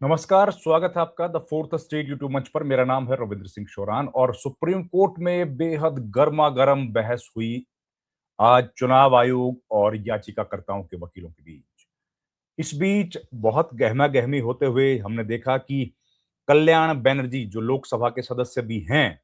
नमस्कार, स्वागत है आपका द फोर्थ स्टेट यूट्यूब मंच पर। मेरा नाम है रविंद्र सिंह शोरान और सुप्रीम कोर्ट में बेहद गर्मा गर्म बहस हुई आज चुनाव आयोग और याचिकाकर्ताओं के वकीलों के बीच। इस बीच बहुत गहमा गहमी होते हुए हमने देखा कि कल्याण बनर्जी जो लोकसभा के सदस्य भी हैं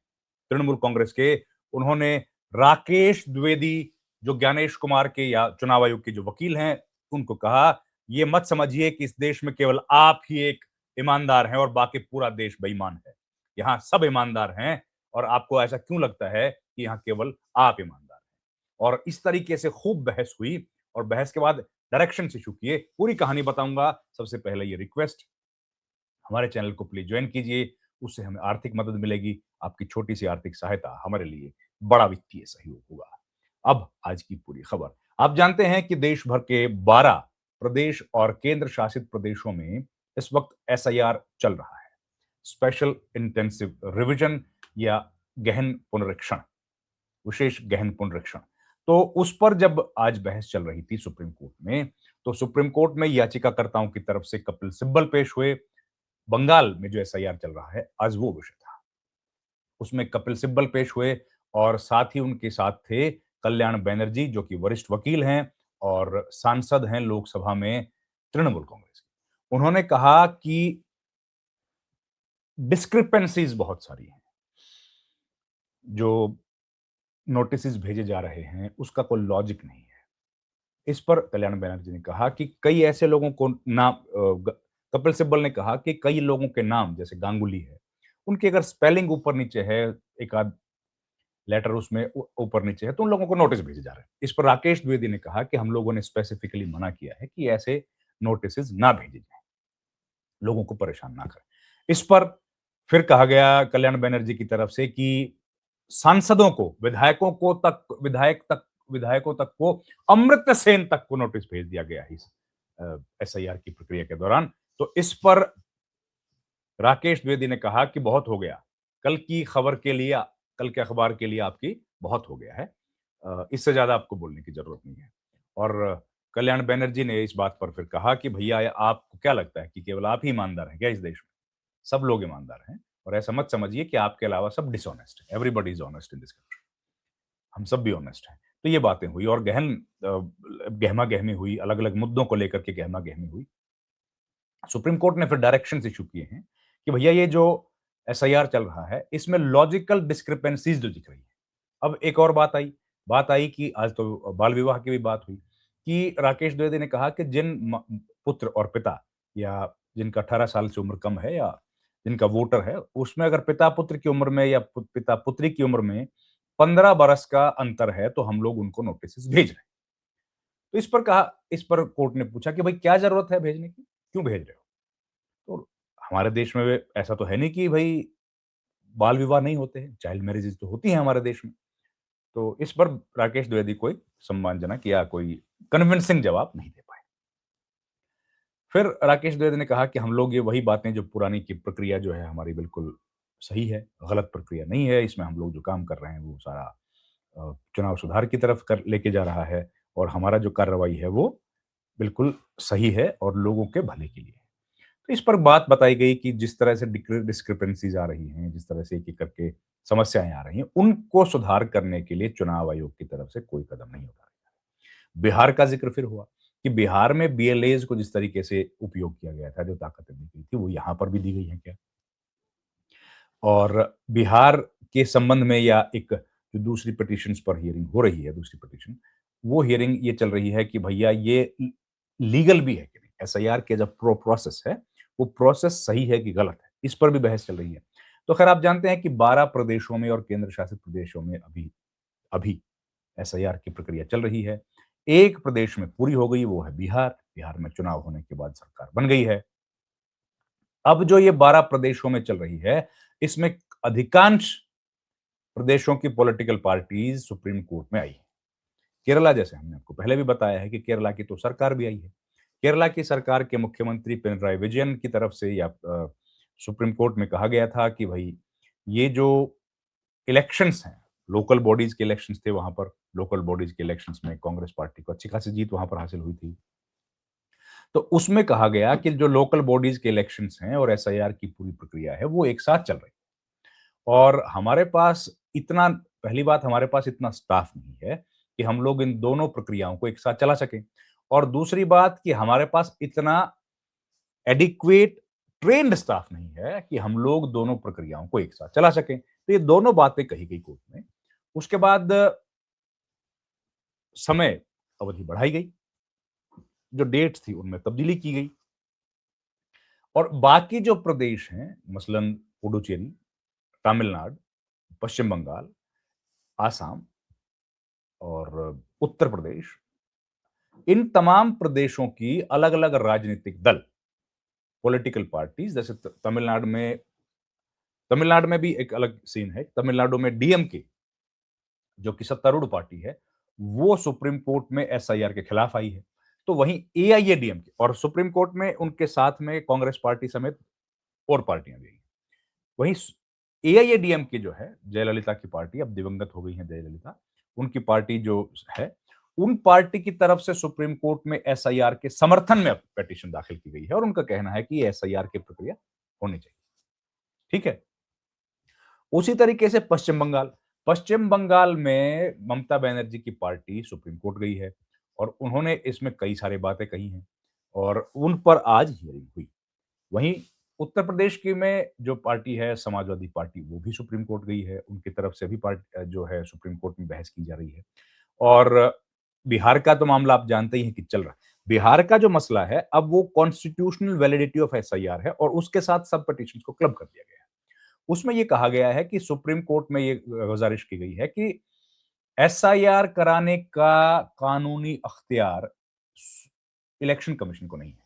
तृणमूल कांग्रेस के, उन्होंने राकेश द्विवेदी जो ज्ञानेश कुमार के या चुनाव आयोग के जो वकील हैं उनको कहा, ये मत समझिए कि इस देश में केवल आप ही एक ईमानदार हैं और बाकी पूरा देश बेईमान है। यहाँ सब ईमानदार हैं और आपको ऐसा क्यों लगता है कि यहाँ केवल आप ईमानदार हैं। और इस तरीके से खूब बहस हुई और बहस के बाद डायरेक्शन इशू किए। पूरी कहानी बताऊंगा। सबसे पहले ये रिक्वेस्ट, हमारे चैनल को प्लीज ज्वाइन कीजिए, उससे हमें आर्थिक मदद मिलेगी। आपकी छोटी सी आर्थिक सहायता हमारे लिए बड़ा वित्तीय सहयोग होगा। अब आज की पूरी खबर। आप जानते हैं कि देश भर के 12 प्रदेश और केंद्र शासित प्रदेशों में इस वक्त एसआईआर चल रहा है, स्पेशल इंटेंसिव रिवीजन या गहन पुनरीक्षण, विशेष गहन पुनरीक्षण। तो उस पर जब आज बहस चल रही थी सुप्रीम कोर्ट में, तो सुप्रीम कोर्ट में याचिकाकर्ताओं की तरफ से कपिल सिब्बल पेश हुए। बंगाल में जो एसआईआर चल रहा है, आज वो विषय था। उसमें कपिल सिब्बल पेश हुए और साथ ही उनके साथ थे कल्याण बनर्जी जो कि वरिष्ठ वकील हैं और सांसद हैं लोकसभा में तृणमूल कांग्रेस के। उन्होंने कहा कि डिस्क्रिपेंसीज बहुत सारी हैं, जो नोटिस भेजे जा रहे हैं उसका कोई लॉजिक नहीं है। इस पर कल्याण बनर्जी ने कहा कि कई ऐसे लोगों को नाम कपिल सिब्बल ने कहा कि कई लोगों के नाम जैसे गांगुली है, उनकी अगर स्पेलिंग ऊपर नीचे है, एक आध लेटर उसमें ऊपर नीचे है, तो उन लोगों को नोटिस भेजे जा रहे हैं। इस पर राकेश द्विवेदी ने कहा कि हम लोगों ने स्पेसिफिकली मना किया है कि ऐसे नोटिस ना भेजे जाए, लोगों को परेशान ना करें। इस पर फिर कहा गया कल्याण बनर्जी की तरफ से कि सांसदों को, विधायकों को तक, विधायकों तक को, अमृत सेन तक को नोटिस भेज दिया गया है इस एसआईआर की प्रक्रिया के दौरान। तो इस पर राकेश द्विवेदी ने कहा कि बहुत हो गया, कल की खबर के लिए, कल के अखबार के लिए आपकी बहुत हो गया है, इससे ज्यादा आपको बोलने की जरूरत नहीं है। और कल्याण बनर्जी ने इस बात पर फिर कहा कि भैया आपको क्या लगता है कि केवल आप ही ईमानदार हैं क्या इस देश में? सब लोग ईमानदार हैं और ऐसा मत समझिए कि आपके अलावा सब डिसऑनेस्ट है। Everybody is honest in this country, हम सब भी ऑनेस्ट हैं। तो ये बातें हुई और गहमा गहमी हुई, अलग अलग मुद्दों को लेकर के गहमा गहमी हुई। सुप्रीम कोर्ट ने फिर डायरेक्शंस इशू किए हैं कि भैया ये जो एसआईआर चल रहा है इसमें लॉजिकल डिस्क्रिपेंसीज जो दिख रही है। अब एक और बात आई कि आज तो बाल विवाह की भी बात हुई कि राकेश द्विवेदी ने कहा कि जिन पुत्र और पिता या जिनका 18 साल से उम्र कम है या जिनका वोटर है, उसमें अगर पिता पुत्र की उम्र में या पिता पुत्री की उम्र में 15 बरस का अंतर है तो हम लोग उनको नोटिस भेज रहे हैं। तो इस पर कोर्ट ने पूछा कि भाई क्या जरूरत है भेजने की, क्यों भेज रहे हो? तो हमारे देश में ऐसा तो है नहीं कि भाई बाल विवाह नहीं होते हैं, चाइल्ड मैरिजेस तो होती हैं हमारे देश में। तो इस पर राकेश द्विवेदी कोई सम्मानजनक या कोई कन्विंसिंग जवाब नहीं दे पाए। फिर राकेश द्विवेदी ने कहा कि हम लोग ये वही बातें जो पुरानी की प्रक्रिया जो है हमारी बिल्कुल सही है, गलत प्रक्रिया नहीं है। इसमें हम लोग जो काम कर रहे हैं वो सारा चुनाव सुधार की तरफ कर लेके जा रहा है और हमारा जो कार्रवाई है वो बिल्कुल सही है और लोगों के भले के लिए है। तो इस पर बात बताई गई कि जिस तरह से डिस्क्रिपेंसीज आ रही हैं, जिस तरह से एक-एक करके समस्याएँ आ रही हैं, उनको सुधार करने के लिए चुनाव आयोग की तरफ से कोई कदम नहीं उठाया जा रहा। बिहार का ज़िक्र फिर हुआ कि बिहार में बीएलएज़ को जिस तरीके से उपयोग किया गया था, जो ताकतें दी गई थी, वो यहाँ पर भी दी गई हैं क्या? और बिहार के संबंध में या एक जो दूसरी पिटीशंस पर हियरिंग हो रही है, दूसरी पिटीशन, वो हियरिंग ये चल रही है कि भैया ये लीगल भी है कि नहीं? एसआईआर के जो प्रोसेस है, वो प्रोसेस सही है कि गलत है? इस पर भी बहस चल रही है। तो खैर आप जानते हैं कि 12 प्रदेशों में और केंद्र शासित प्रदेशों में अभी अभी एसआईआर की प्रक्रिया चल रही है। एक प्रदेश में पूरी हो गई, वो है बिहार। बिहार में चुनाव होने के बाद सरकार बन गई है। अब जो ये 12 प्रदेशों में चल रही है, इसमें अधिकांश प्रदेशों की पॉलिटिकल पार्टीज सुप्रीम कोर्ट में आई है। केरला, जैसे हमने आपको पहले भी बताया है कि केरला की तो सरकार भी आई है। केरला की सरकार के मुख्यमंत्री पिनराई विजयन की तरफ से या सुप्रीम कोर्ट में कहा गया था कि भाई ये जो इलेक्शंस हैं, लोकल बॉडीज के इलेक्शंस थे वहां पर, लोकल बॉडीज के इलेक्शंस में कांग्रेस पार्टी को अच्छी खासी जीत वहां पर हासिल हुई थी। तो उसमें कहा गया कि जो लोकल बॉडीज के इलेक्शंस हैं और एसआईआर की पूरी प्रक्रिया है, वो एक साथ चल रही है। और हमारे पास इतना पहली बात हमारे पास इतना स्टाफ नहीं है कि हम लोग इन दोनों प्रक्रियाओं को एक साथ चला सकें। और दूसरी बात कि हमारे पास इतना एडिक्वेट ट्रेन्ड स्टाफ नहीं है कि हम लोग दोनों प्रक्रियाओं को एक साथ चला सकें। तो ये दोनों बातें कही गई कोर्ट में। उसके बाद समय अवधि बढ़ाई गई, जो डेट्स थी उनमें तब्दीली की गई और बाकी जो प्रदेश हैं, मसलन पुडुचेरी, तमिलनाडु, पश्चिम बंगाल, आसाम और उत्तर प्रदेश, इन तमाम प्रदेशों की अलग-अलग राजनीतिक दल, पॉलिटिकल पार्टीज जैसे तमिलनाडु में भी एक अलग सीन है। तमिलनाडु में डीएमके जो कि सत्तारूढ़ पार्टी है, वो सुप्रीम कोर्ट में एसआईआर के खिलाफ आई है। तो वहीं एआईएडीएमके और सुप्रीम कोर्ट में उनके साथ में कांग्रेस पार्टी समेत और पार्टियां भी आई। वहीं एआईएडीएमके जो है, जयललिता की पार्टी, अब दिवंगत हो गई हैं जयललिता, उनकी पार्टी जो है, उन पार्टी की तरफ से सुप्रीम कोर्ट में एसआईआर के समर्थन में पिटीशन दाखिल की गई है और उनका कहना है कि एसआईआर की प्रक्रिया होनी चाहिए। ठीक है? उसी तरीके से पश्चिम बंगाल में ममता बनर्जी की पार्टी सुप्रीम कोर्ट गई है और उन्होंने इसमें कई सारी बातें कही हैं और उन पर आज हियरिंग हुई। वहीं उत्तर प्रदेश की में जो पार्टी है समाजवादी पार्टी, वो भी सुप्रीम कोर्ट गई है। उनकी तरफ से भी जो है सुप्रीम कोर्ट में बहस की जा रही है। और बिहार का तो मामला आप जानते ही हैं कि चल रहा है। बिहार का जो मसला है, अब वो कॉन्स्टिट्यूशनल वैलिडिटी ऑफ एसआईआर है और उसके साथ सब पिटीशंस को क्लब कर दिया गया है। उसमें ये कहा गया है कि सुप्रीम कोर्ट में ये गुजारिश की गई है कि एसआईआर कराने का कानूनी अख्तियार इलेक्शन कमीशन को नहीं है।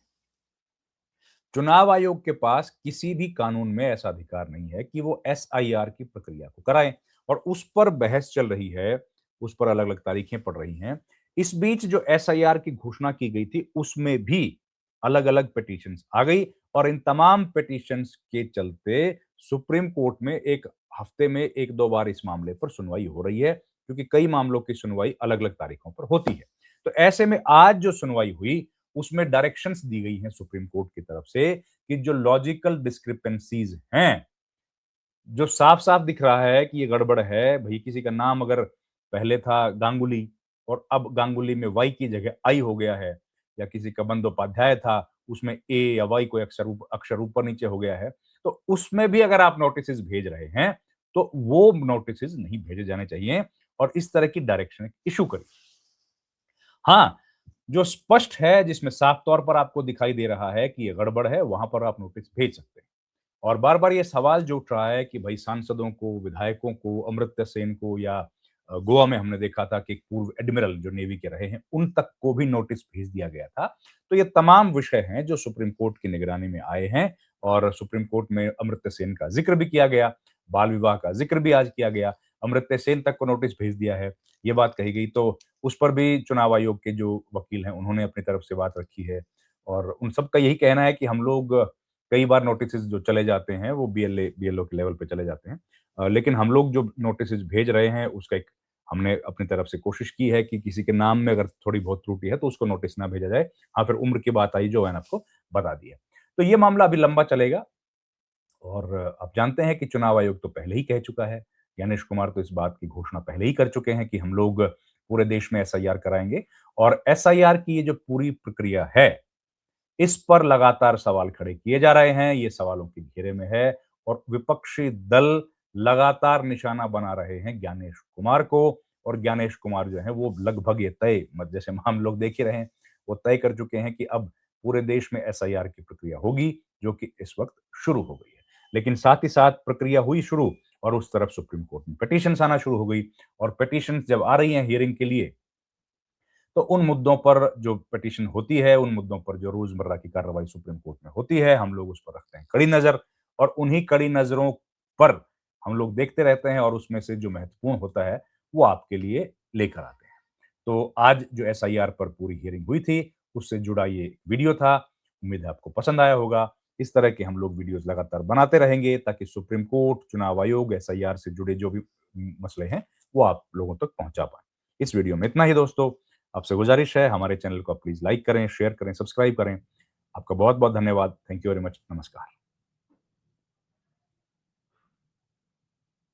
चुनाव आयोग के पास किसी भी कानून में ऐसा अधिकार नहीं है कि वो एसआईआर की प्रक्रिया को कराएं और उस पर बहस चल रही है, उस पर अलग-अलग तारीखें पड़ रही हैं। इस बीच जो एसआईआर की घोषणा की गई थी, उसमें भी अलग-अलग पिटीशंस आ गई और इन तमाम पिटीशंस के चलते सुप्रीम कोर्ट में एक हफ्ते में 1-2 बार इस मामले पर सुनवाई हो रही है, क्योंकि कई मामलों की सुनवाई अलग-अलग तारीखों पर होती है। तो ऐसे में आज जो सुनवाई हुई, उसमें डायरेक्शंस दी गई हैं सुप्रीम कोर्ट की तरफ से कि जो लॉजिकल डिस्क्रिपेंसीज हैं, जो साफ-साफ दिख रहा है कि ये गड़बड़ है, भई किसी का नाम अगर पहले था गांगुली और अब गांगुली में वाई की जगह आई हो गया है, या किसी का बंदोपाध्याय था, उसमें ए या वाई कोई अक्षर ऊपर-नीचे हो गया है, तो उसमें भी अगर आप नोटिसेस भेज रहे हैं, तो वो नोटिसेस नहीं भेजे जाने चाहिए और इस तरह की डायरेक्शन इश्यू करी। हाँ, जो स्पष्ट है, जिसमें साफ तौर पर आपको दिखाई दे रहा है कि ये गड़बड़ है, वहाँ पर आप नोटिस भेज सकते हैं। और बार-बार ये सवाल जो उठ रहा है कि भई सांसदों को, विधायकों को, अमर्त्य सेन को या गोवा में हमने देखा था कि एक पूर्व एडमिरल जो नेवी के रहे हैं, उन तक को भी नोटिस भेज दिया गया था। तो ये तमाम विषय हैं जो सुप्रीम कोर्ट की निगरानी में आए हैं और सुप्रीम कोर्ट में अमर्त्य सेन का ज़िक्र भी किया गया, बाल विवाह का ज़िक्र भी आज किया गया, अमर्त्य सेन तक को नोटिस भेज दिया है, ये बात कही गई। तो उस पर भी चुनाव आयोग के जो वकील हैं, उन्होंने अपनी तरफ से बात रखी है और उन सबका यही कहना है कि हम लोग कई बार नोटिसेस जो चले जाते हैं, वो बीएलओ के लेवल पे चले जाते हैं। लेकिन हम लोग जो नोटिसेस भेज रहे हैं, उसका एक हमने अपनी तरफ से कोशिश की है कि किसी के नाम में अगर थोड़ी बहुत त्रुटि है, तो उसको नोटिस ना भेजा जाए। हाँ, फिर उम्र की बात आई जो मैंने आपको बता दी है। तो ये मामला अभी लंबा चलेगा और आप जानते हैं कि चुनाव आयोग तो पहले ही कह चुका है, ज्ञानेश कुमार तो इस बात की घोषणा पहले ही कर चुके हैं कि हम लोग पूरे देश में एसआईआर कराएँगे और एसआईआर की ये जो पूरी प्रक्रिया है, इस पर लगातार सवाल खड़े किए जा रहे हैं, ये सवालों के घेरे में है और विपक्षी दल लगातार निशाना बना रहे हैं ज्ञानेश कुमार को और ज्ञानेश कुमार जो हैं वो लगभग ये तय मत जैसे हम लोग देख ही रहे हैं, वो तय कर चुके हैं कि अब पूरे देश में एसआईआर की प्रक्रिया होगी, जो कि इस वक्त शुरू हो गई है। लेकिन साथ ही साथ प्रक्रिया हुई शुरू और उस तरफ सुप्रीम कोर्ट में पिटीशंस आना शुरू हो गई और पिटीशंस जब आ रही हैं हियरिंग के लिए, तो उन मुद्दों पर जो पिटीशन होती है, उन मुद्दों पर जो रोज़मर्रा की कार्रवाई सुप्रीम कोर्ट में होती है, हम लोग उस पर रखते हैं कड़ी नज़र और उन्हीं कड़ी नज़रों पर हम लोग देखते रहते हैं और उसमें से जो महत्वपूर्ण होता है, वो आपके लिए लेकर आते हैं। तो आज जो एसआईआर पर पूरी हियरिंग हुई थी, उससे जुड़ा ये वीडियो था। उम्मीद है आपको पसंद आया होगा। इस तरह के हम लोग वीडियोज़ लगातार बनाते रहेंगे ताकि सुप्रीम कोर्ट, चुनाव आयोग, एसआईआर से जुड़े जो भी मसले हैं, वो आप लोगों तक पहुँचा पाएँ। इस वीडियो में इतना ही दोस्तों। आपसे गुज़ारिश है हमारे चैनल को आप प्लीज़ लाइक करें, शेयर करें, सब्सक्राइब करें। आपका बहुत-बहुत धन्यवाद। Thank you very much. नमस्कार।